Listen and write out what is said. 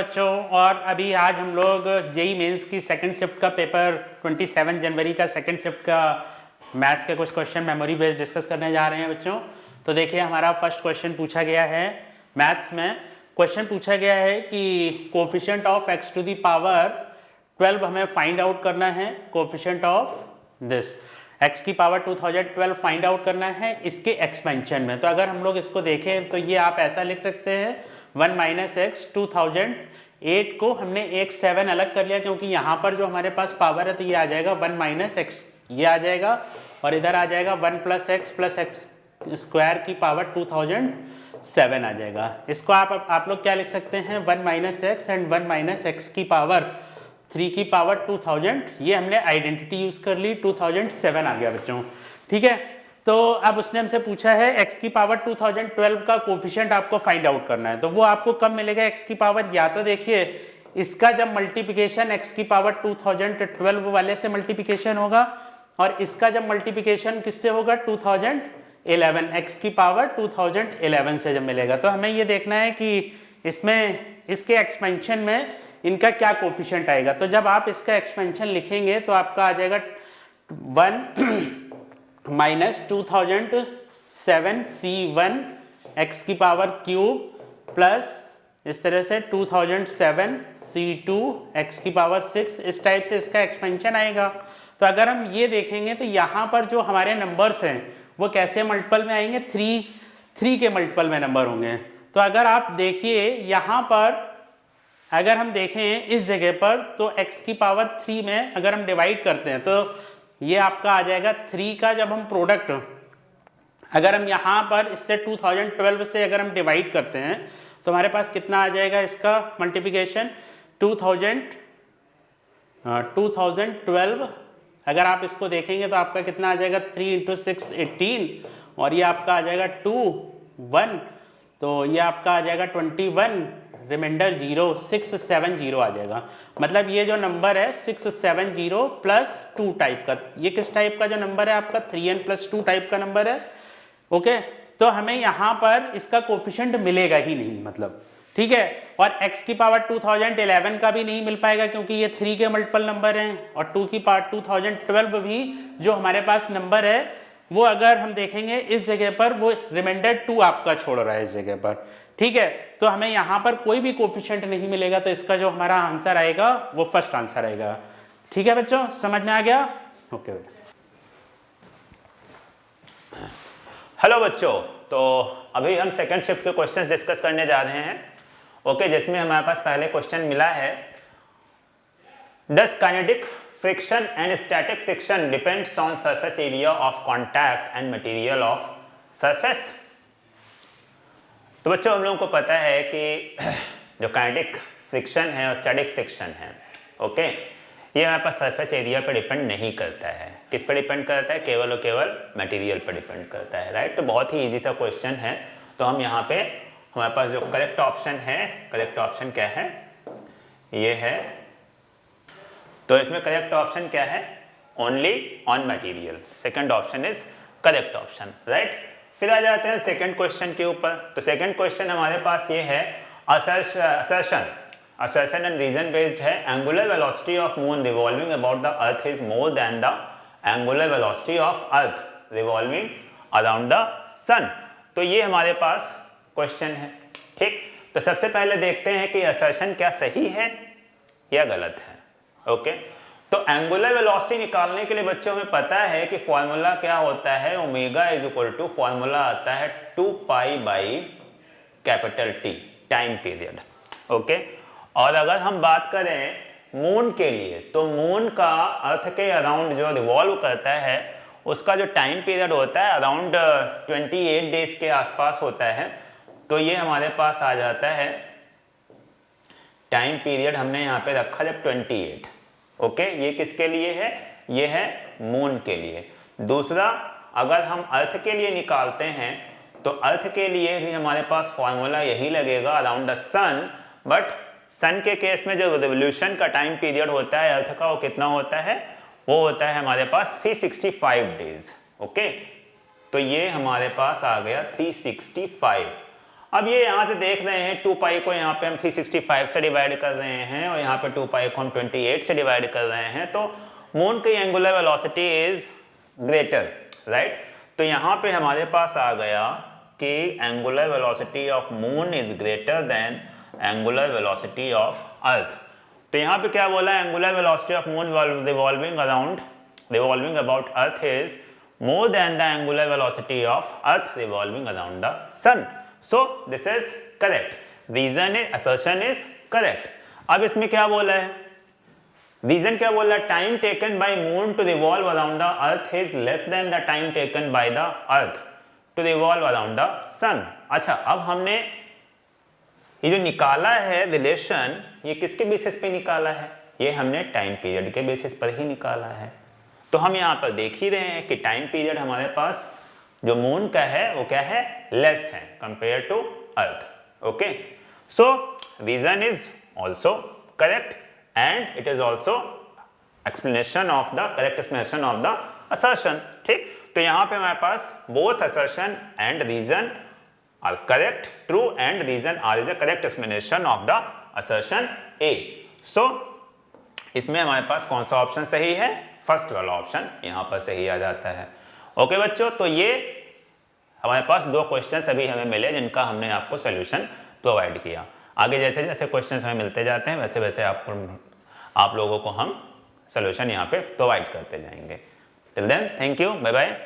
बच्चों। और अभी आज हम लोग जेई मेंस की सेकंड शिफ्ट का पेपर 27 जनवरी का सेकंड शिफ्ट का मैथ्स के कुछ क्वेश्चन मेमोरी बेस्ड डिस्कस करने जा रहे हैं बच्चों। तो देखिए हमारा फर्स्ट क्वेश्चन पूछा गया है मैथ्स में। क्वेश्चन पूछा गया है कि coefficient of x to the power 12 हमें फाइंड आउट करना है। कोफिशिएंट ऑफ दिस x की पावर 2012 फाइंड आउट करना है इसके एक्सपेंशन में। तो अगर हम लोग इसको देखें तो ये आप ऐसा लिख सकते हैं 1 माइनस एक्स 2008 को हमने एक 7 अलग कर लिया क्योंकि यहाँ पर जो हमारे पास पावर है तो ये आ जाएगा 1 माइनस एक्स, ये आ जाएगा और इधर आ जाएगा 1 प्लस एक्स स्क्वायर की पावर 2007 आ जाएगा। इसको आप लोग क्या लिख सकते हैं 1 minus x and 1 minus x की पावर 3 की पावर 2000। ये हमने आइडेंटिटी यूज कर ली, 2007 आ गया बच्चों। ठीक है, तो अब उसने हमसे पूछा है x की पावर 2012 का कोफिशिएंट आपको फाइंड आउट करना है। तो वो आपको कब मिलेगा x की पावर, या तो देखिए इसका जब मल्टीप्लिकेशन x की पावर 2012 वाले से मल्टीप्लिकेशन होगा और इसका जब मल्टीप्लिकेशन किससे होगा 2011, x की पावर 2011 से जब मिलेगा। तो हमें ये देखना है कि इसमें इसके एक्सपेंशन में इनका क्या कोफिशिएंट आएगा। तो जब आप इसका एक्सपेंशन लिखेंगे तो आपका आ जाएगा 1 माइनस 2007 C1 x की पावर क्यूब प्लस इस तरह से 2007 C2 x की पावर 6, इस टाइप से इसका एक्सपेंशन आएगा। तो अगर हम ये देखेंगे तो यहाँ पर जो हमारे नंबर्स हैं वो कैसे मल्टीपल में आएंगे, 3 के मल्टीपल में नंबर होंगे। तो अगर आप देखिए यहाँ पर अगर हम देखें इस जगह पर तो x की पावर 3 में अगर हम डिवाइड करते हैं तो ये आपका आ जाएगा 3 का जब हम प्रोडक्ट अगर हम यहाँ पर इससे 2012 से अगर हम डिवाइड करते हैं तो हमारे पास कितना आ जाएगा इसका मल्टीप्लिकेशन 2012। अगर आप इसको देखेंगे तो आपका कितना आ जाएगा 3 इंटू 6 18 और ये आपका आ जाएगा 2 1, तो ये आपका आ जाएगा 21, रिमाइंडर 0 670 आ जाएगा। मतलब ये जो नंबर है 670 प्लस 2 टाइप का, ये किस टाइप का जो नंबर है आपका 3n प्लस 2 टाइप का नंबर है। ओके, तो हमें यहाँ पर इसका कोफिशिएंट मिलेगा ही नहीं, मतलब ठीक है। और x की पावर 2011 का भी नहीं मिल पाएगा क्योंकि ये 3 के मल्टीपल नंबर हैं और 2 की पावर 2012 भी जो हमारे पास नंबर है वो अगर हम देखेंगे इस जगह पर वो रिमाइंडर 2 आपका छोड़ रहा है इस जगह पर। ठीक है, तो हमें यहाँ पर कोई भी कोफिशिएंट नहीं मिलेगा, तो इसका जो हमारा आंसर आएगा वो फर्स्ट आंसर आएगा। ठीक है बच्चों, समझ में आ गया? ओके हेलो बच्चों, तो अभी हम सेकंड शिफ्ट के क्वेश्चंस डिस्कस करने जा रहे हैं। ओके, जिसमें हमारे पास पहले क्वेश्चन मिला है does kinetic friction and static friction depends on surface area of contact and material of surface. तो बच्चों हम लोगों को पता है कि जो काइनेटिक फ्रिक्शन है और स्टैटिक फ्रिक्शन है, ओके, ये हमारे पास सरफेस एरिया पर डिपेंड नहीं करता है। किस पर डिपेंड करता है? केवल और केवल मटेरियल पर डिपेंड करता है, राइट। तो बहुत ही इजी सा क्वेश्चन है। तो हम यहाँ पे हमारे पास जो करेक्ट ऑप्शन है, करेक्ट ऑप्शन क्या है? ये है। तो इसमें करेक्ट ऑप्शन क्या है? Only on material. Second option is correct option, right. फिर आ जाते हैं सेकंड क्वेश्चन के ऊपर। तो सेकंड क्वेश्चन हमारे पास ये है assertion and reason based है। angular velocity of moon revolving about the earth is more than the angular velocity of earth revolving around the sun। तो ये हमारे पास क्वेश्चन है, ठीक। तो सबसे पहले देखते हैं कि assertion क्या सही है या गलत है। ओके, तो एंगुलर वेलोसिटी निकालने के लिए बच्चों हमें पता है कि फॉर्मूला क्या होता है, omega is equal to formula आता है 2 pi by capital T time period. Okay, और अगर हम बात करें मून के लिए तो मून का अर्थ के अराउंड जो रिवॉल्व करता है उसका जो टाइम पीरियड होता है अराउंड 28 डेज के आसपास होता है। तो ये हमारे पास आ जाता है टाइम पीरियड हमने यहाँ पे रखा जब 28। ओके, ये किसके लिए है? ये है मून के लिए। दूसरा, अगर हम अर्थ के लिए निकालते हैं तो अर्थ के लिए भी हमारे पास फॉर्मूला यही लगेगा अराउंड द सन, बट सन के केस में जो रिवोल्यूशन का टाइम पीरियड होता है अर्थ का वो कितना होता है? वो होता है हमारे पास 365 डेज। ओके, तो ये हमारे पास आ गया 365। अब ये यहाँ से देख रहे हैं 2 पाई को यहाँ पे हम 365 से डिवाइड कर रहे हैं और यहाँ पे 2 पाई को हम 28 से डिवाइड कर रहे हैं, तो मून की angular velocity is greater, right. तो यहाँ पे हमारे पास आ गया कि angular velocity of moon is greater than angular velocity of earth. तो यहाँ पे क्या बोला, angular velocity of moon revolving about earth is more than the angular velocity of earth revolving around the sun. So this is correct. Reason is, assertion is correct. अब इसमें क्या बोला है, रीजन क्या बोला, time taken by moon to revolve around the earth is less than the time taken by the earth to revolve around the sun. अच्छा, अब हमने ये जो निकाला है रिलेशन, ये किसके बेसिस पे निकाला है, ये हमने टाइम पीरियड के बेसिस पर ही निकाला है। तो हम यहाँ पर देख ही रहे हैं कि टाइम पीरियड हमारे पास जो मून का है वो क्या है, लेस है compare to earth. Okay, so reason is also correct and it is also explanation of the correct explanation of the assertion. ठीक, तो यहाँ पे हमारे पास both assertion and reason are correct, true and reason are is a correct explanation of the assertion A. So इसमें हमारे पास कौन सा ऑप्शन सही है, फर्स्ट वाला ऑप्शन यहाँ पर सही आ जाता है। ओके बच्चों, तो ये हमारे पास 2 क्वेश्चंस अभी हमें मिले जिनका हमने आपको सोल्यूशन प्रोवाइड किया। आगे जैसे जैसे क्वेश्चंस हमें मिलते जाते हैं वैसे वैसे आप लोगों को हम सोल्यूशन यहाँ पे प्रोवाइड करते जाएंगे। Till then, thank you, bye bye.